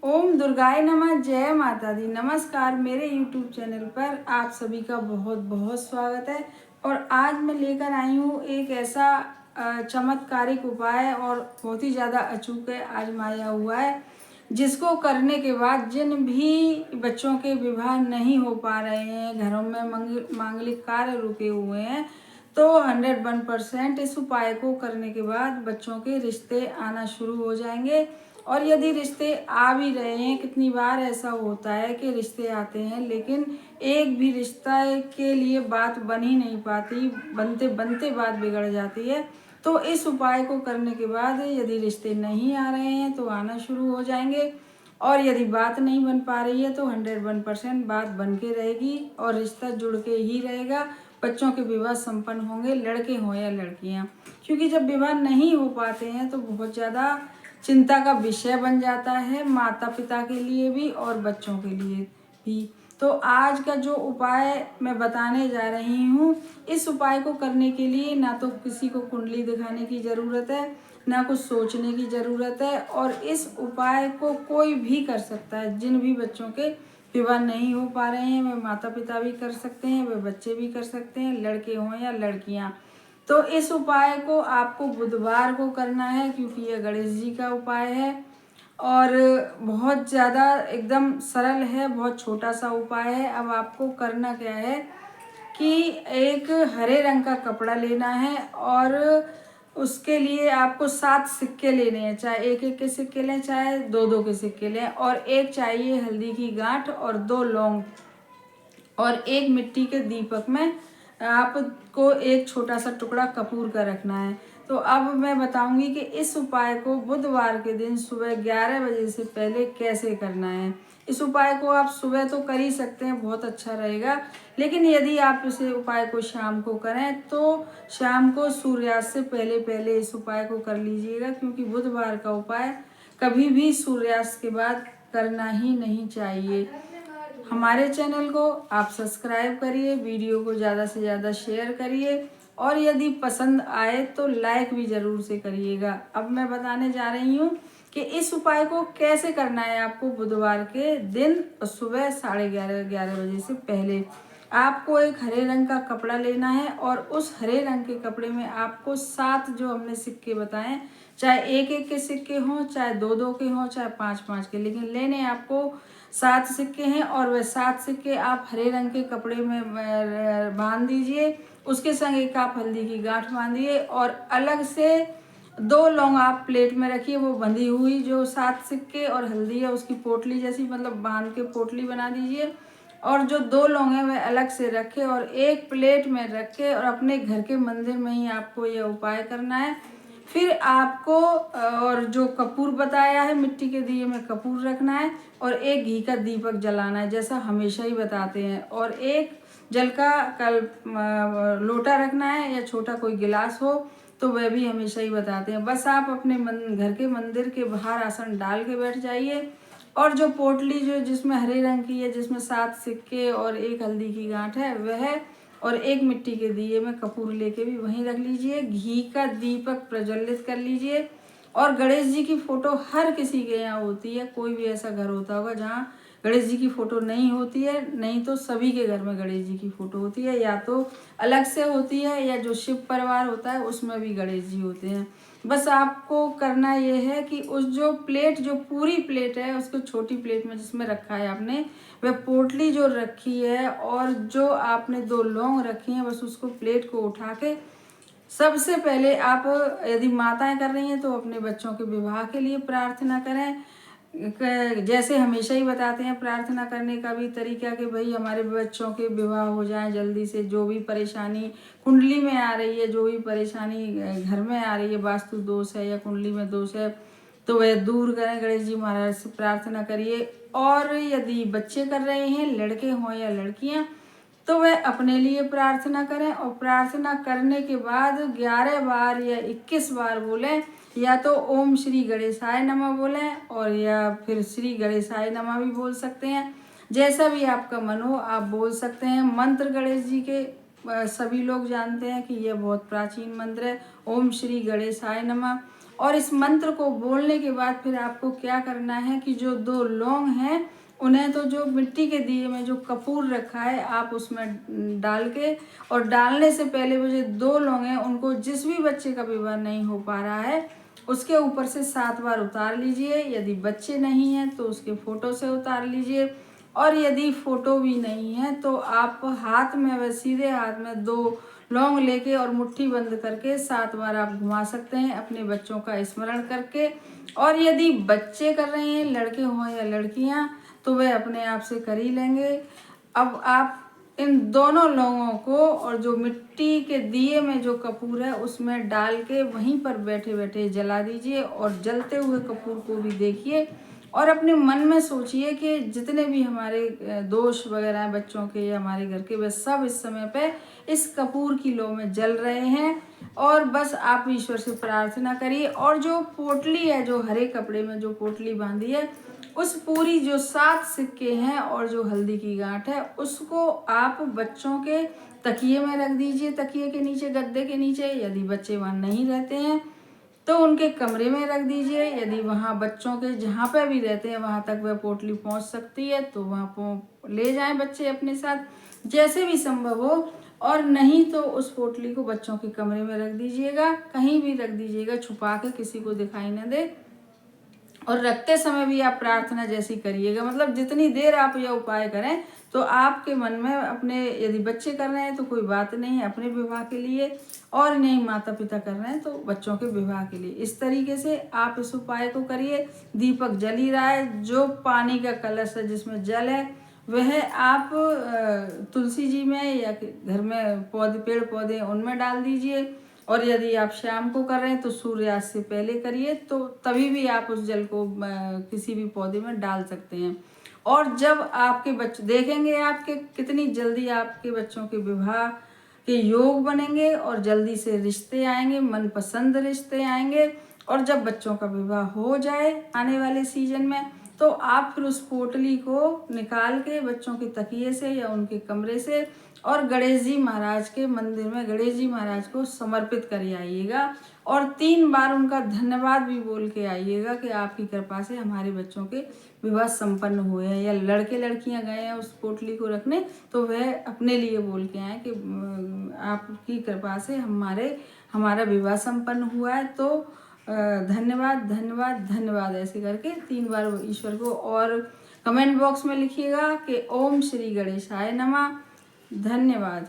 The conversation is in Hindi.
ओम दुर्गाय नमः। जय माता दी। नमस्कार। मेरे यूट्यूब चैनल पर आप सभी का बहुत बहुत स्वागत है। और आज मैं लेकर आई हूँ एक ऐसा चमत्कारिक उपाय और बहुत ही ज़्यादा अचूक है, आजमाया हुआ है, जिसको करने के बाद जिन भी बच्चों के विवाह नहीं हो पा रहे हैं, घरों में मांगलिक कार्य रुके हुए हैं, तो 101% इस उपाय को करने के बाद बच्चों के रिश्ते आना शुरू हो जाएंगे। और यदि रिश्ते आ भी रहे हैं, कितनी बार ऐसा होता है कि रिश्ते आते हैं लेकिन एक भी रिश्ता के लिए बात बन ही नहीं पाती, बनते बनते बात बिगड़ जाती है। तो इस उपाय को करने के बाद यदि रिश्ते नहीं आ रहे हैं तो आना शुरू हो जाएंगे, और यदि बात नहीं बन पा रही है तो 101% बात बन के रहेगी और रिश्ता जुड़ के ही रहेगा। बच्चों के विवाह संपन्न होंगे, लड़के हों या लड़कियां। क्योंकि जब विवाह नहीं हो पाते हैं तो बहुत ज़्यादा चिंता का विषय बन जाता है, माता पिता के लिए भी और बच्चों के लिए भी। तो आज का जो उपाय मैं बताने जा रही हूँ, इस उपाय को करने के लिए ना तो किसी को कुंडली दिखाने की ज़रूरत है, ना कुछ सोचने की ज़रूरत है, और इस उपाय को कोई भी कर सकता है। जिन भी बच्चों के विवाह नहीं हो पा रहे हैं, वे माता पिता भी कर सकते हैं, वे बच्चे भी कर सकते हैं, लड़के हों या लड़कियां। तो इस उपाय को आपको बुधवार को करना है, क्योंकि यह गणेश जी का उपाय है और बहुत ज़्यादा एकदम सरल है, बहुत छोटा सा उपाय है। अब आपको करना क्या है कि एक हरे रंग का कपड़ा लेना है और उसके लिए आपको 7 सिक्के लेने हैं, चाहे एक एक के सिक्के लें चाहे दो दो के सिक्के लें, और एक चाहिए हल्दी की गांठ और 2 लौंग, और एक मिट्टी के दीपक में आपको एक छोटा सा टुकड़ा कपूर का रखना है। तो अब मैं बताऊंगी कि इस उपाय को बुधवार के दिन सुबह 11 बजे से पहले कैसे करना है। इस उपाय को आप सुबह तो कर ही सकते हैं, बहुत अच्छा रहेगा, लेकिन यदि आप इस उपाय को शाम को करें तो शाम को सूर्यास्त से पहले पहले इस उपाय को कर लीजिएगा, क्योंकि बुधवार का उपाय कभी भी सूर्यास्त के बाद करना ही नहीं चाहिए। हमारे चैनल को आप सब्सक्राइब करिए, वीडियो को ज़्यादा से ज़्यादा शेयर करिए, और यदि पसंद आए तो लाइक भी ज़रूर से करिएगा। अब मैं बताने जा रही हूँ कि इस उपाय को कैसे करना है। आपको बुधवार के दिन सुबह 11:30 बजे से पहले आपको एक हरे रंग का कपड़ा लेना है, और उस हरे रंग के कपड़े में आपको 7 जो हमने सिक्के बताए, चाहे एक एक के सिक्के हों, चाहे दो दो के हों, चाहे 5 5 के, लेकिन लेने आपको 7 सिक्के हैं। और वह 7 सिक्के आप हरे रंग के कपड़े में बांध दीजिए। उसके संग एक आप हल्दी की गांठ बांधिए, और अलग से 2 लौंग आप प्लेट में रखिए। वो बंधी हुई जो 7 सिक्के और हल्दी है उसकी पोटली जैसी, मतलब बांध के पोटली बना दीजिए, और जो 2 लौंग हैं वह अलग से रखे और एक प्लेट में रख के, और अपने घर के मंदिर में ही आपको यह उपाय करना है। फिर आपको और जो कपूर बताया है, मिट्टी के दिए में कपूर रखना है, और एक घी का दीपक जलाना है जैसा हमेशा ही बताते हैं, और एक जल का लोटा रखना है, या छोटा कोई गिलास हो तो वह भी हमेशा ही बताते हैं। बस आप अपने घर के मंदिर के बाहर आसन डाल के बैठ जाइए, और जो पोटली जो जिसमें हरे रंग की है, जिसमें 7 सिक्के और एक हल्दी की गांठ है वह, और एक मिट्टी के दिए में कपूर लेके भी वहीं रख लीजिए। घी का दीपक प्रज्वलित कर लीजिए, और गणेश जी की फोटो हर किसी के यहाँ होती है, कोई भी ऐसा घर होता होगा जहाँ गणेश जी की फोटो नहीं होती है, नहीं तो सभी के घर में गणेश जी की फोटो होती है, या तो अलग से होती है, या जो शिव परिवार होता है उसमें भी गणेश जी होते हैं। बस आपको करना ये है कि उस जो प्लेट, जो पूरी प्लेट है, उसको छोटी प्लेट में जिसमें रखा है आपने, वह पोटली जो रखी है और जो आपने 2 लौंग रखी हैं, बस उसको प्लेट को उठा के सबसे पहले आप, यदि माताएं कर रही हैं तो अपने बच्चों के विवाह के लिए प्रार्थना करें। जैसे हमेशा ही बताते हैं, प्रार्थना करने का भी तरीका कि भाई हमारे बच्चों के विवाह हो जाएं जल्दी से, जो भी परेशानी कुंडली में आ रही है, जो भी परेशानी घर में आ रही है, वास्तु दोष है या कुंडली में दोष है, तो वह दूर करें। गणेश जी महाराज से प्रार्थना करिए। और यदि बच्चे कर रहे हैं, लड़के हों या लड़कियां, तो वह अपने लिए प्रार्थना करें, और प्रार्थना करने के बाद 11 बार या 21 बार बोलें, या तो ओम श्री गणेशाय नमः बोलें, और या फिर श्री गणेशाय नमः भी बोल सकते हैं, जैसा भी आपका मन हो आप बोल सकते हैं। मंत्र गणेश जी के सभी लोग जानते हैं कि यह बहुत प्राचीन मंत्र है, ओम श्री गणेशाय नमः। और इस मंत्र को बोलने के बाद फिर आपको क्या करना है कि जो 2 लौंग हैं उन्हें तो जो मिट्टी के दिए में जो कपूर रखा है आप उसमें डाल के, और डालने से पहले वो जो 2 लौंग हैं उनको जिस भी बच्चे का विवाह नहीं हो पा रहा है उसके ऊपर से 7 बार उतार लीजिए। यदि बच्चे नहीं हैं तो उसके फोटो से उतार लीजिए, और यदि फोटो भी नहीं है तो आप हाथ में, वह सीधे हाथ में 2 लौंग लेके और मुट्ठी बंद करके 7 बार आप घुमा सकते हैं अपने बच्चों का स्मरण करके। और यदि बच्चे कर रहे हैं, लड़के हों या लड़कियां, तो वे अपने आप से कर ही लेंगे। अब आप इन दोनों लौंगों को और जो मिट्टी के दिए में जो कपूर है उसमें डाल के वहीं पर बैठे बैठे जला दीजिए, और जलते हुए कपूर को भी देखिए और अपने मन में सोचिए कि जितने भी हमारे दोष वगैरह हैं बच्चों के या हमारे घर के, वे सब इस समय पे इस कपूर की लौ में जल रहे हैं। और बस आप ईश्वर से प्रार्थना करिए, और जो पोटली है, जो हरे कपड़े में जो पोटली बांधी है, उस पूरी जो 7 सिक्के हैं और जो हल्दी की गांठ है उसको आप बच्चों के तकिए में रख दीजिए, तकिए के नीचे, गद्दे के नीचे। यदि बच्चे वहाँ नहीं रहते हैं तो उनके कमरे में रख दीजिए। यदि वहाँ बच्चों के जहाँ पे भी रहते हैं वहाँ तक वह पोटली पहुँच सकती है तो वहाँ ले जाएं बच्चे अपने साथ, जैसे भी संभव हो। और नहीं तो उस पोटली को बच्चों के कमरे में रख दीजिएगा, कहीं भी रख दीजिएगा छुपा के, किसी को दिखाई न दे। और रखते समय भी आप प्रार्थना जैसी करिएगा, मतलब जितनी देर आप यह उपाय करें तो आपके मन में अपने, यदि बच्चे कर रहे हैं तो कोई बात नहीं है अपने विवाह के लिए, और नहीं माता पिता कर रहे हैं तो बच्चों के विवाह के लिए। इस तरीके से आप इस उपाय को करिए। दीपक जल ही रहा है, जो पानी का कलश है जिसमें जल है वह आप तुलसी जी में या घर में पौधे, पेड़ पौधे उनमें डाल दीजिए। और यदि आप शाम को कर रहे हैं तो सूर्यास्त से पहले करिए, तो तभी भी आप उस जल को किसी भी पौधे में डाल सकते हैं। और जब आपके बच्चे देखेंगे आपके कितनी जल्दी आपके बच्चों के विवाह के योग बनेंगे और जल्दी से रिश्ते आएंगे, मनपसंद रिश्ते आएंगे। और जब बच्चों का विवाह हो जाए आने वाले सीजन में, तो आप फिर उस पोटली को निकाल के बच्चों के तकिए से या उनके कमरे से और गणेश जी महाराज के मंदिर में गणेश जी महाराज को समर्पित कर आइएगा, और 3 बार उनका धन्यवाद भी बोल के आइएगा कि आपकी कृपा से हमारे बच्चों के विवाह संपन्न हुए हैं। या लड़के लड़कियां गए हैं उस पोटली को रखने तो वह अपने लिए बोल के आए कि आपकी कृपा से हमारा विवाह संपन्न हुआ है, तो धन्यवाद धन्यवाद धन्यवाद, ऐसे करके 3 बार ईश्वर को। और कमेंट बॉक्स में लिखिएगा कि ओम श्री गणेशाय नमः। धन्यवाद।